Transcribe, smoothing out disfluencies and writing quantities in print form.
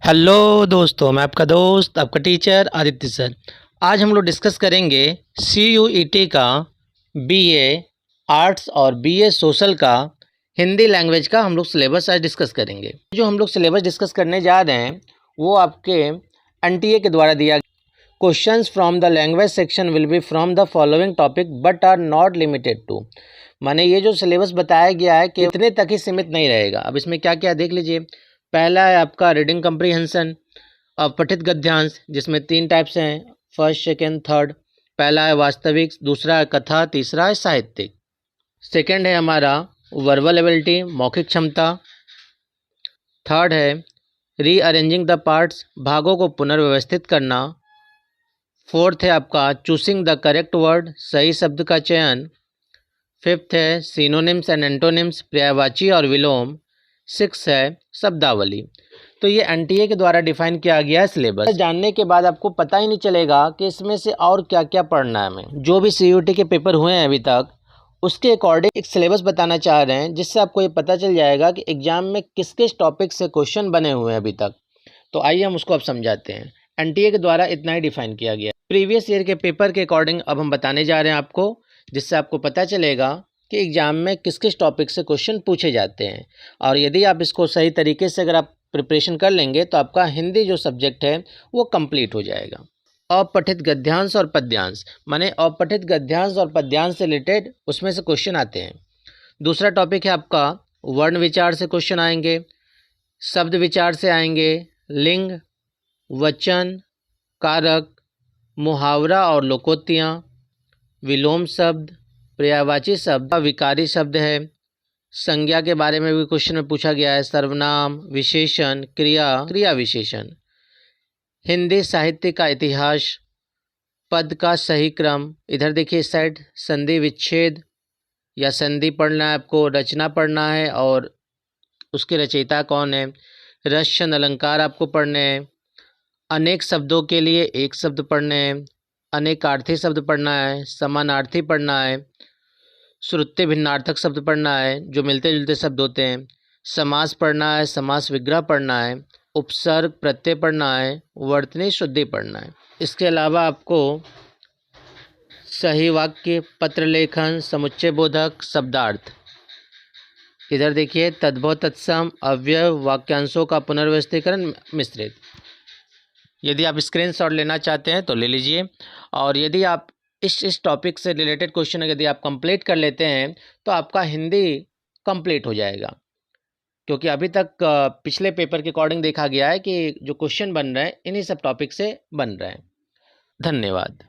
Hello दोस्तों, मैं आपका दोस्त आपका टीचर आदित्य सर। आज हम लोग डिस्कस करेंगे CUET का BA आर्ट्स और BA सोशल का हिंदी लैंग्वेज का हम लोग सिलेबस आज डिस्कस करेंगे। जो हम लोग सिलेबस डिस्कस करने जा रहे हैं वो आपके NTA के द्वारा दिया गया। Questions from the language section will be from the following topic but are not limited to. माने ये जो सिलेबस बताया गया है कि इतने तक ही सीमित नहीं रहेगा। अब इसमें क्या क्या देख लीजिए। पहला है आपका रीडिंग कंप्रीहेंशन और पठित गद्यांश, जिसमें 3 टाइप्स हैं, फर्स्ट सेकेंड थर्ड। पहला है वास्तविक, दूसरा है कथा, तीसरा है साहित्यिक। सेकेंड है हमारा वर्बल एबिलिटी, मौखिक क्षमता। थर्ड है रीअरेंजिंग द पार्ट्स, भागों को पुनर्व्यवस्थित करना। फोर्थ है आपका चूसिंग द करेक्ट वर्ड, सही शब्द का चयन। फिफ्थ है सिनोनिम्स एंड एंटोनिम्स, पर्यायवाची और विलोम। सिक्स है शब्दावली। तो ये NTA के द्वारा डिफाइन किया गया है सिलेबस। जानने के बाद आपको पता ही नहीं चलेगा कि इसमें से और क्या क्या पढ़ना है। हमें जो भी CUET के पेपर हुए हैं अभी तक उसके अकॉर्डिंग एक सिलेबस बताना चाह रहे हैं, जिससे आपको ये पता चल जाएगा कि एग्जाम में किस किस टॉपिक से क्वेश्चन बने हुए हैं अभी तक। तो आइए हम उसको अब समझाते हैं। NTA के द्वारा इतना ही डिफाइन किया गया। प्रीवियस ईयर के पेपर के अकॉर्डिंग अब हम बताने जा रहे हैं आपको, जिससे आपको पता चलेगा कि एग्ज़ाम में किस किस टॉपिक से क्वेश्चन पूछे जाते हैं। और यदि आप इसको सही तरीके से अगर आप प्रिपरेशन कर लेंगे तो आपका हिंदी जो सब्जेक्ट है वो कंप्लीट हो जाएगा। अपठित गद्यांश और पद्यांश, माने अपठित गद्यांश और पद्यांश से रिलेटेड उसमें से क्वेश्चन आते हैं। दूसरा टॉपिक है आपका वर्ण विचार से क्वेश्चन आएंगे, शब्द विचार से आएंगे, लिंग, वचन, कारक, मुहावरा और लोकोक्तियाँ, विलोम शब्द, पर्यायवाची शब्द, विकारी शब्द है। संज्ञा के बारे में भी क्वेश्चन में पूछा गया है, सर्वनाम, विशेषण, क्रिया, क्रिया विशेषण। हिंदी साहित्य का इतिहास, पद का सही क्रम। इधर देखिए इस साइड संधि विच्छेद या संधि पढ़ना है आपको, रचना पढ़ना है और उसके रचयिता कौन है। रस छंद अलंकार आपको पढ़ने हैं। अनेक शब्दों के लिए एक शब्द पढ़ने हैं। अनेकार्थी शब्द पढ़ना है, समानार्थी पढ़ना है, श्रुत्य भिन्नार्थक शब्द पढ़ना है जो मिलते जुलते शब्द होते हैं। समास पढ़ना है, समास विग्रह पढ़ना है, उपसर्ग प्रत्यय पढ़ना है, वर्तनी शुद्धि पढ़ना है। इसके अलावा आपको सही वाक्य, पत्र लेखन, समुच्चय बोधक, शब्दार्थ। इधर देखिए तद्भव, तत्सम, अव्यय, वाक्यांशों का पुनर्व्यवस्थीकरण, मिश्रित। यदि आप स्क्रीनशॉट लेना चाहते हैं तो ले लीजिए। और यदि आप इस टॉपिक से रिलेटेड क्वेश्चन यदि आप कंप्लीट कर लेते हैं तो आपका हिंदी कंप्लीट हो जाएगा। क्योंकि अभी तक पिछले पेपर के अकॉर्डिंग देखा गया है कि जो क्वेश्चन बन रहे हैं इन्हीं सब टॉपिक से बन रहे हैं। धन्यवाद।